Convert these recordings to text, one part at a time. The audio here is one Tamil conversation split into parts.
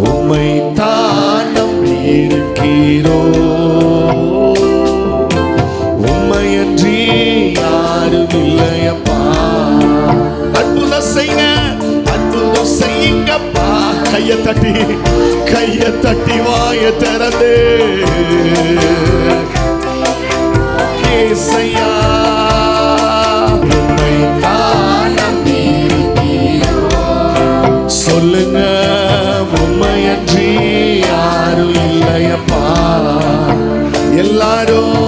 உம்மை தான் நம்பி இருக்கிறோம். உம்மையன்றி யாரும் இல்லையப்பா. அற்புதம் செய்யுங்க, அற்புதம் செய்யுங்கப்பா. கையை தட்டி வாய திறந்து ஏசையா உம்மை தான் நம்பி இருக்கிறோம். சொல்லுங்க, உம்மையன்றி யாரும் இல்லையப்பா. எல்லாரும்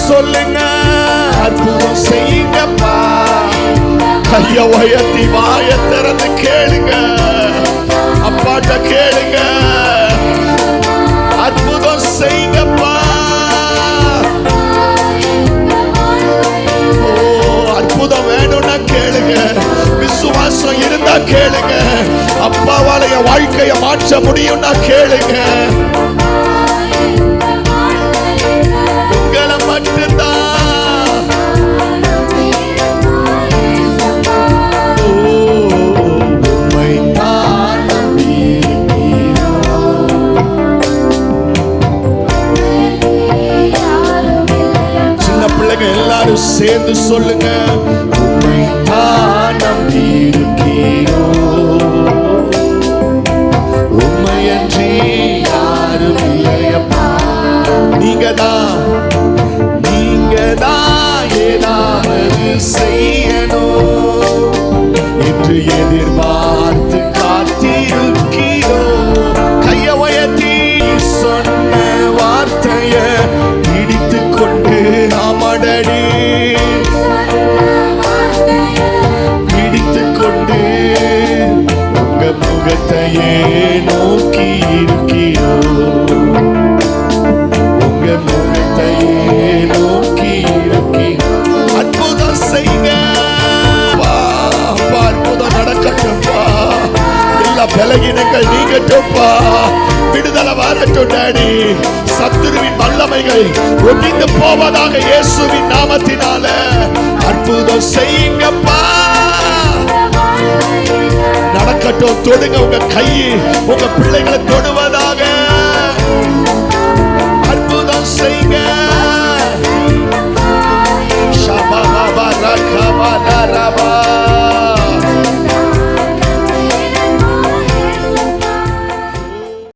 சொல்லுங்க, அற்புதம் செய்யுங்கப்பா. கைய உயர்த்தி வாய திறந்து கேளுங்க, அப்பாட்ட கேளுங்க. அற்புதம் செய்யுங்கப்பா. ஓ, அற்புதம் வேணும்னா கேளுங்க, விசுவாசம் இருந்தா கேளுங்க. அப்பாவால என் வாழ்க்கைய மாற்ற முடியும்னா கேளுங்க. உங்களை மட்டும்தான். சின்ன பிள்ளைங்க எல்லாரும் சேர்ந்து சொல்லுங்க, உம்மை தான் நம்பி இருக்கிறோம். உம்மையன்றி யாரும் இல்லையப்பா. நீங்க தான் ஏதாவது செய்யணும் என்று எதிர்பார்த்து காத்திருக்கிறோம். கைய உயர்த்தி சொன்ன வார்த்தைய இடித்து கொண்டு நாமடடி இடித்து கொண்டு உங்க முகத்தையே நோக்கி இருக்கிறோம். உங்க முகத்தையே நோக்கி இருக்கிறோம். அற்புதம் செய்யுங்க, அற்புதம் நடக்கட்டும்பா. எல்லா பலகீனங்கள் நீங்கட்டும்பா. விடுதலை வரட்டும் டாடி. சத்துருவின் வல்லமைகள் ஒழிந்து போவதாக இயேசுவின் நாமத்தினால. அற்புதம் செய்யுங்கப்பா. நடக்கட்டும். தொடுங்க, உங்க கை உங்க பிள்ளைகளை தொடுவதாக.